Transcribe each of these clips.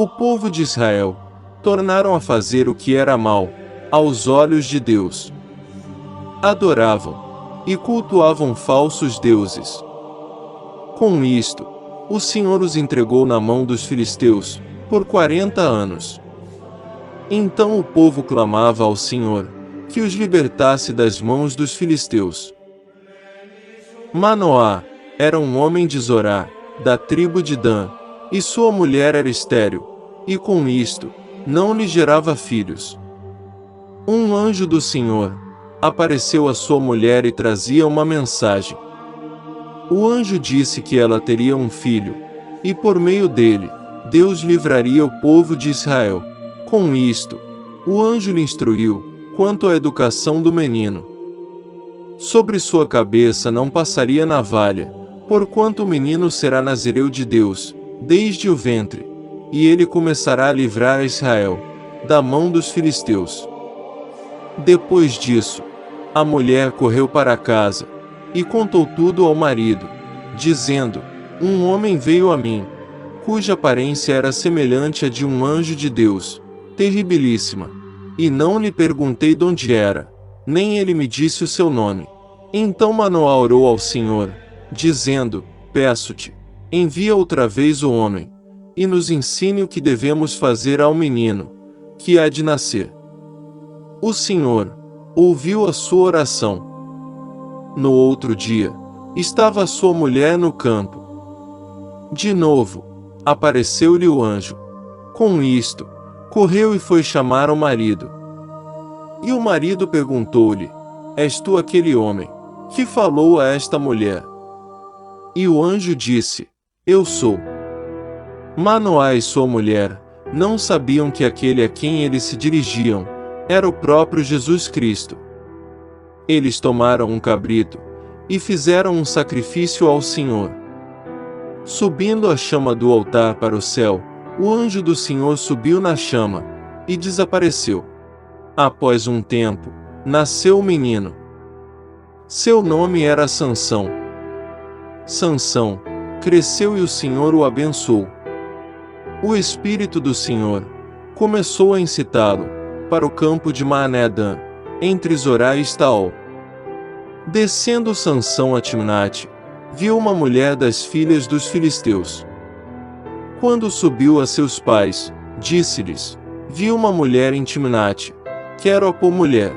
O povo de Israel tornaram a fazer o que era mal aos olhos de Deus. Adoravam e cultuavam falsos deuses. Com isto, o Senhor os entregou na mão dos filisteus por 40 anos. Então o povo clamava ao Senhor que os libertasse das mãos dos filisteus. Manoá era um homem de Zorá, da tribo de Dan, e sua mulher era estéril, e com isto, não lhe gerava filhos. Um anjo do Senhor apareceu à sua mulher e trazia uma mensagem. O anjo disse que ela teria um filho, e por meio dele, Deus livraria o povo de Israel. Com isto, o anjo lhe instruiu quanto à educação do menino. Sobre sua cabeça não passaria navalha, porquanto o menino será nazireu de Deus, desde o ventre, e ele começará a livrar a Israel da mão dos filisteus. Depois disso, a mulher correu para casa e contou tudo ao marido, dizendo: Um homem veio a mim, cuja aparência era semelhante à de um anjo de Deus, terribilíssima, e não lhe perguntei de onde era, nem ele me disse o seu nome. Então Manoá orou ao Senhor, dizendo: Peço-te, envia outra vez o homem, e nos ensine o que devemos fazer ao menino, que há de nascer. O Senhor ouviu a sua oração. No outro dia, estava sua mulher no campo. De novo, apareceu-lhe o anjo. Com isto, correu e foi chamar o marido. E o marido perguntou-lhe: És tu aquele homem que falou a esta mulher? E o anjo disse: Eu sou. Manoá e sua mulher não sabiam que aquele a quem eles se dirigiam era o próprio Jesus Cristo. Eles tomaram um cabrito e fizeram um sacrifício ao Senhor. Subindo a chama do altar para o céu, o anjo do Senhor subiu na chama e desapareceu. Após um tempo, nasceu o menino. Seu nome era Sansão. Sansão cresceu e o Senhor o abençoou. O Espírito do Senhor começou a incitá-lo para o campo de Maanedã, entre Zorá e Estaol. Descendo Sansão a Timnate, viu uma mulher das filhas dos filisteus. Quando subiu a seus pais, disse-lhes: Vi uma mulher em Timnate, quero-a por mulher.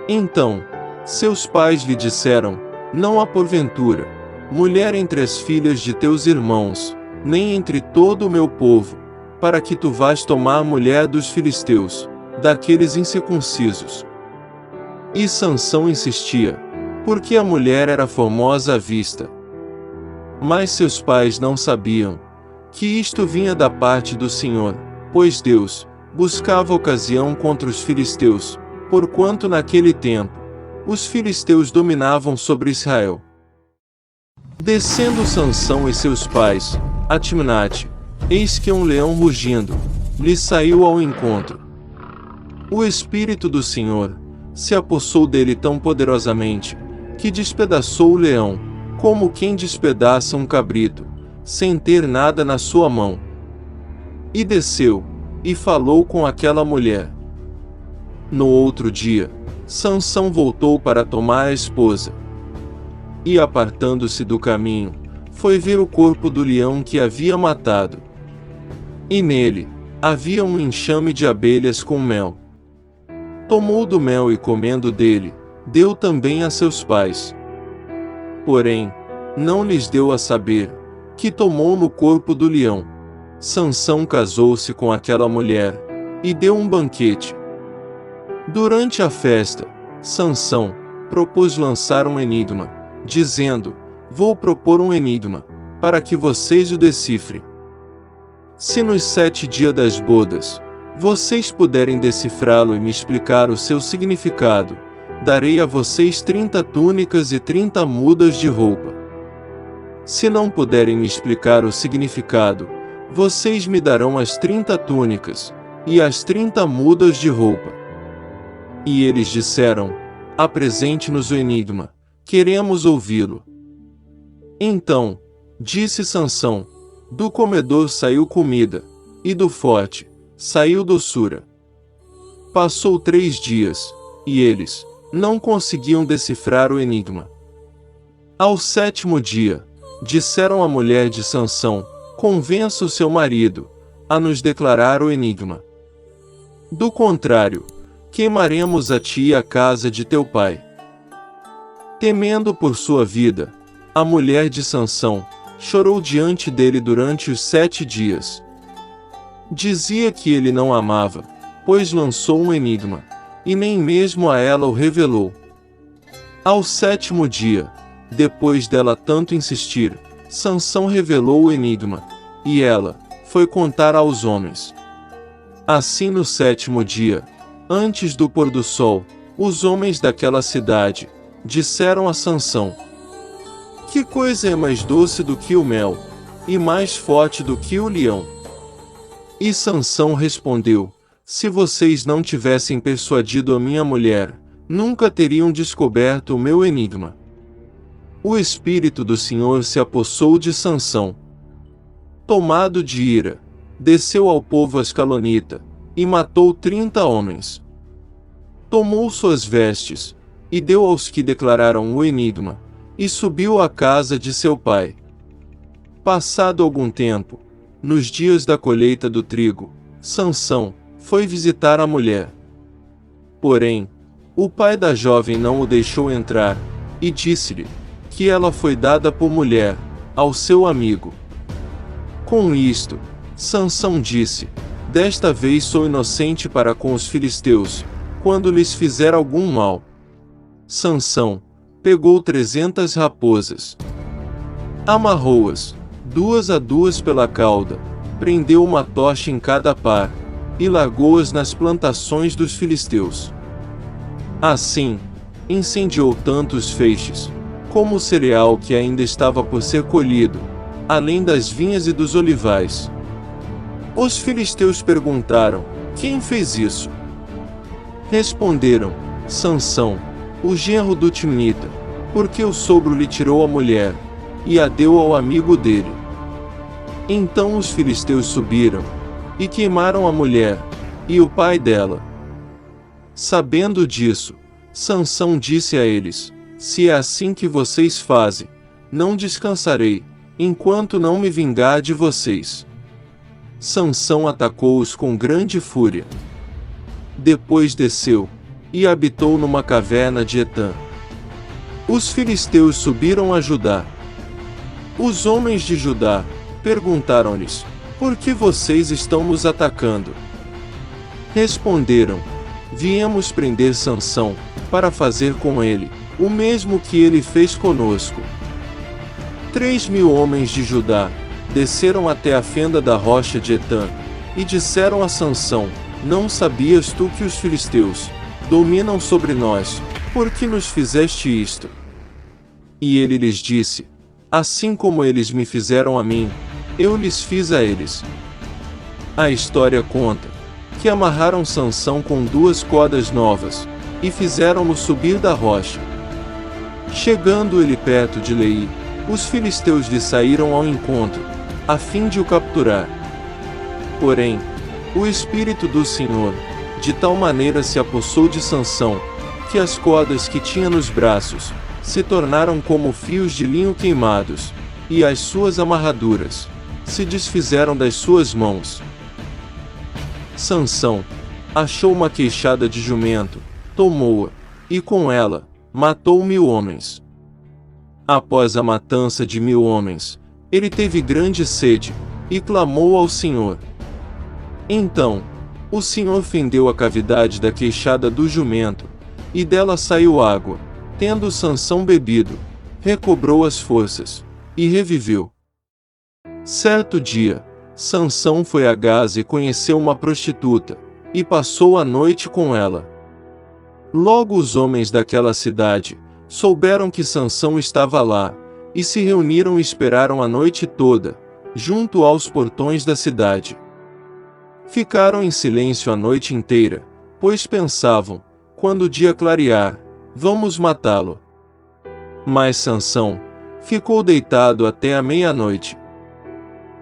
Então, seus pais lhe disseram: Não há porventura mulher entre as filhas de teus irmãos, nem entre todo o meu povo, para que tu vás tomar a mulher dos filisteus, daqueles incircuncisos. E Sansão insistia, porque a mulher era formosa à vista. Mas seus pais não sabiam que isto vinha da parte do Senhor, pois Deus buscava ocasião contra os filisteus, porquanto naquele tempo os filisteus dominavam sobre Israel. Descendo Sansão e seus pais a Timnate, eis que um leão rugindo lhe saiu ao encontro. O Espírito do Senhor se apossou dele tão poderosamente que despedaçou o leão, como quem despedaça um cabrito, sem ter nada na sua mão. E desceu e falou com aquela mulher. No outro dia, Sansão voltou para tomar a esposa. E apartando-se do caminho, foi ver o corpo do leão que havia matado. E nele havia um enxame de abelhas com mel. Tomou do mel e, comendo dele, deu também a seus pais. Porém, não lhes deu a saber que tomou no corpo do leão. Sansão casou-se com aquela mulher e deu um banquete. Durante a festa, Sansão propôs lançar um enigma, dizendo: Vou propor um enigma, para que vocês o decifrem. Se nos 7 dias das bodas, vocês puderem decifrá-lo e me explicar o seu significado, darei a vocês 30 túnicas e 30 mudas de roupa. Se não puderem me explicar o significado, vocês me darão as 30 túnicas e as 30 mudas de roupa. E eles disseram: Apresente-nos o enigma, queremos ouvi-lo. Então, disse Sansão: Do comedor saiu comida, e do forte saiu doçura. Passou 3 dias, e eles não conseguiam decifrar o enigma. Ao 7º dia, disseram à mulher de Sansão: convença o seu marido a nos declarar o enigma. Do contrário, queimaremos a ti e a casa de teu pai. Temendo por sua vida, a mulher de Sansão chorou diante dele durante os 7 dias. Dizia que ele não a amava, pois lançou um enigma, e nem mesmo a ela o revelou. Ao 7º dia, depois dela tanto insistir, Sansão revelou o enigma, e ela foi contar aos homens. Assim no 7º dia, antes do pôr do sol, os homens daquela cidade disseram a Sansão: que coisa é mais doce do que o mel, e mais forte do que o leão? E Sansão respondeu: se vocês não tivessem persuadido a minha mulher, nunca teriam descoberto o meu enigma. O Espírito do Senhor se apossou de Sansão. Tomado de ira, desceu ao povo ascalonita, e matou 30 homens. Tomou suas vestes, e deu aos que declararam o enigma, e subiu à casa de seu pai. Passado algum tempo, nos dias da colheita do trigo, Sansão foi visitar a mulher. Porém, o pai da jovem não o deixou entrar, e disse-lhe que ela foi dada por mulher ao seu amigo. Com isto, Sansão disse: desta vez sou inocente para com os filisteus, quando lhes fizer algum mal. Sansão pegou 300 raposas, amarrou-as, 2 a 2 pela cauda, prendeu uma tocha em cada par, e largou-as nas plantações dos filisteus. Assim, incendiou tanto os feixes, como o cereal que ainda estava por ser colhido, além das vinhas e dos olivais. Os filisteus perguntaram: quem fez isso? Responderam: Sansão, o genro do Timnita, porque o sogro lhe tirou a mulher, e a deu ao amigo dele. Então os filisteus subiram, e queimaram a mulher, e o pai dela. Sabendo disso, Sansão disse a eles: se é assim que vocês fazem, não descansarei, enquanto não me vingar de vocês. Sansão atacou-os com grande fúria. Depois desceu, e habitou numa caverna de Etã. Os filisteus subiram a Judá. Os homens de Judá perguntaram-lhes: por que vocês estão nos atacando? Responderam: viemos prender Sansão, para fazer com ele o mesmo que ele fez conosco. 3.000 homens de Judá desceram até a fenda da rocha de Etã, e disseram a Sansão: não sabias tu que os filisteus dominam sobre nós, por que nos fizeste isto? E ele lhes disse: assim como eles me fizeram a mim, eu lhes fiz a eles. A história conta que amarraram Sansão com 2 cordas novas, e fizeram-no subir da rocha. Chegando ele perto de Leí, os filisteus lhe saíram ao encontro, a fim de o capturar. Porém, o Espírito do Senhor, de tal maneira se apossou de Sansão, que as cordas que tinha nos braços se tornaram como fios de linho queimados, e as suas amarraduras se desfizeram das suas mãos. Sansão achou uma queixada de jumento, tomou-a, e com ela matou 1.000 homens. Após a matança de 1.000 homens, ele teve grande sede, e clamou ao Senhor. Então, o Senhor fendeu a cavidade da queixada do jumento, e dela saiu água. Tendo Sansão bebido, recobrou as forças, e reviveu. Certo dia, Sansão foi a Gaza e conheceu uma prostituta, e passou a noite com ela. Logo os homens daquela cidade souberam que Sansão estava lá, e se reuniram e esperaram a noite toda, junto aos portões da cidade. Ficaram em silêncio a noite inteira, pois pensavam: quando o dia clarear, vamos matá-lo. Mas Sansão ficou deitado até a meia-noite.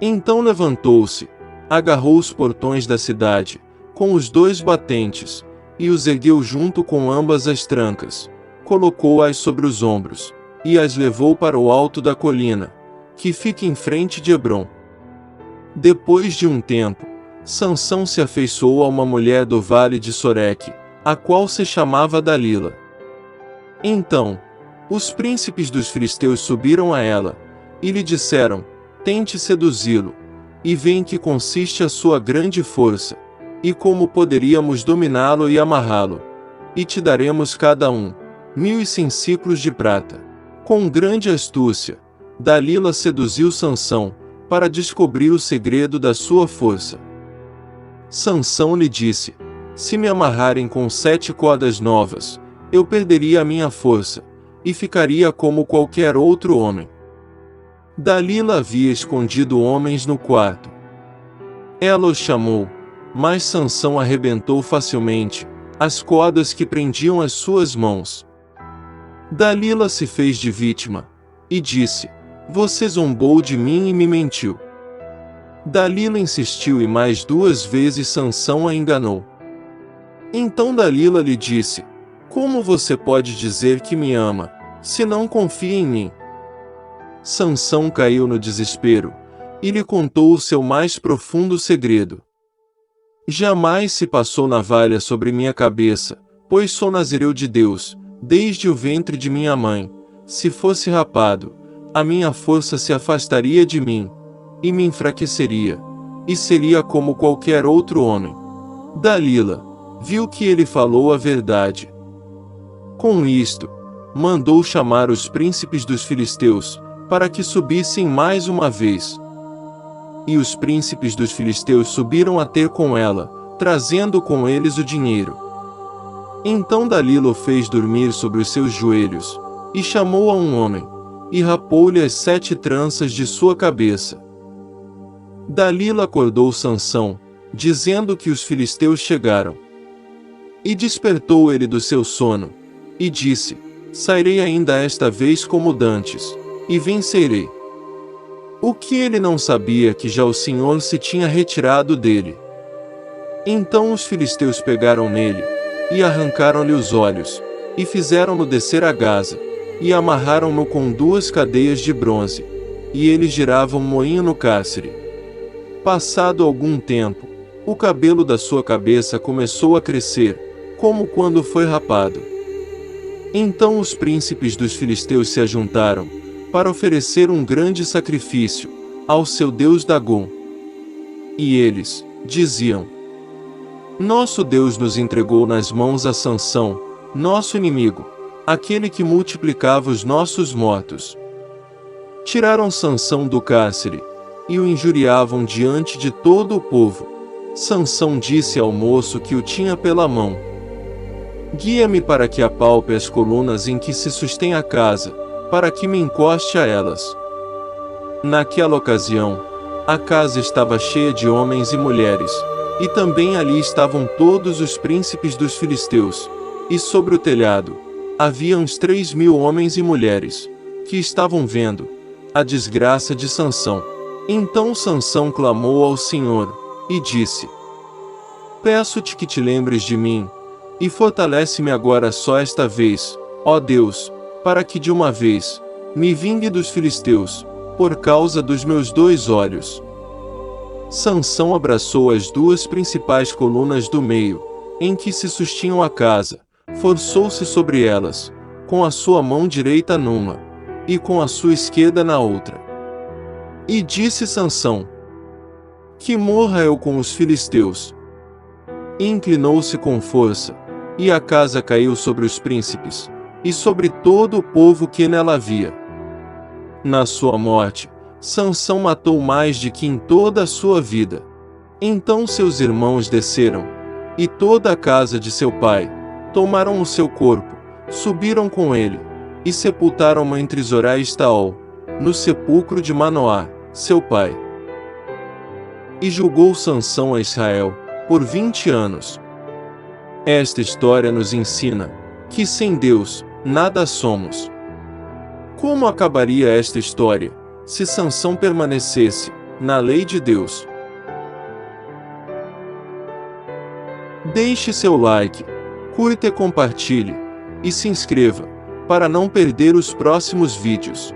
Então levantou-se, agarrou os portões da cidade, com os 2 batentes, e os ergueu junto com ambas as trancas, colocou-as sobre os ombros, e as levou para o alto da colina, que fica em frente de Hebrom. Depois de um tempo, Sansão se afeiçoou a uma mulher do vale de Soreque, a qual se chamava Dalila. Então, os príncipes dos filisteus subiram a ela, e lhe disseram: tente seduzi-lo, e vê em que consiste a sua grande força, e como poderíamos dominá-lo e amarrá-lo, e te daremos cada um 1.100 siclos de prata. Com grande astúcia, Dalila seduziu Sansão, para descobrir o segredo da sua força. Sansão lhe disse: se me amarrarem com 7 cordas novas, eu perderia a minha força, e ficaria como qualquer outro homem. Dalila havia escondido homens no quarto. Ela os chamou, mas Sansão arrebentou facilmente as cordas que prendiam as suas mãos. Dalila se fez de vítima, e disse: você zombou de mim e me mentiu. Dalila insistiu e mais 2 vezes Sansão a enganou. Então Dalila lhe disse: como você pode dizer que me ama, se não confia em mim? Sansão caiu no desespero, e lhe contou o seu mais profundo segredo. Jamais se passou navalha sobre minha cabeça, pois sou nazireu de Deus, desde o ventre de minha mãe. Se fosse rapado, a minha força se afastaria de mim, e me enfraqueceria, e seria como qualquer outro homem. Dalila viu que ele falou a verdade. Com isto, mandou chamar os príncipes dos filisteus, para que subissem mais uma vez. E os príncipes dos filisteus subiram a ter com ela, trazendo com eles o dinheiro. Então Dalila o fez dormir sobre os seus joelhos, e chamou a um homem, e rapou-lhe as 7 tranças de sua cabeça. Dalila acordou Sansão, dizendo que os filisteus chegaram. E despertou ele do seu sono, e disse: sairei ainda esta vez como dantes, e vencerei. O que ele não sabia que já o Senhor se tinha retirado dele. Então os filisteus pegaram nele, e arrancaram-lhe os olhos, e fizeram-no descer a Gaza, e amarraram-no com 2 cadeias de bronze, e ele girava um moinho no cárcere. Passado algum tempo, o cabelo da sua cabeça começou a crescer, como quando foi rapado. Então os príncipes dos filisteus se ajuntaram, para oferecer um grande sacrifício ao seu deus Dagom. E eles diziam: nosso Deus nos entregou nas mãos a Sansão, nosso inimigo, aquele que multiplicava os nossos mortos. Tiraram Sansão do cárcere, e o injuriavam diante de todo o povo. Sansão disse ao moço que o tinha pela mão: guia-me para que apalpe as colunas em que se sustém a casa, para que me encoste a elas. Naquela ocasião, a casa estava cheia de homens e mulheres, e também ali estavam todos os príncipes dos filisteus, e sobre o telhado, havia uns 3.000 homens e mulheres, que estavam vendo a desgraça de Sansão. Então Sansão clamou ao Senhor, e disse: peço-te que te lembres de mim, e fortalece-me agora só esta vez, ó Deus, para que de uma vez me vingue dos filisteus, por causa dos meus 2 olhos. Sansão abraçou as 2 principais colunas do meio, em que se sustinham a casa, forçou-se sobre elas, com a sua mão direita numa, e com a sua esquerda na outra. E disse Sansão: que morra eu com os filisteus. E inclinou-se com força, e a casa caiu sobre os príncipes, e sobre todo o povo que nela havia. Na sua morte, Sansão matou mais de que em toda a sua vida. Então seus irmãos desceram, e toda a casa de seu pai, tomaram o seu corpo, subiram com ele, e sepultaram-o entre Zorá e Estaol, no sepulcro de Manoá, seu pai. E julgou Sansão a Israel, por 20 anos. Esta história nos ensina que sem Deus, nada somos. Como acabaria esta história, se Sansão permanecesse na lei de Deus? Deixe seu like, curta e compartilhe, e se inscreva, para não perder os próximos vídeos.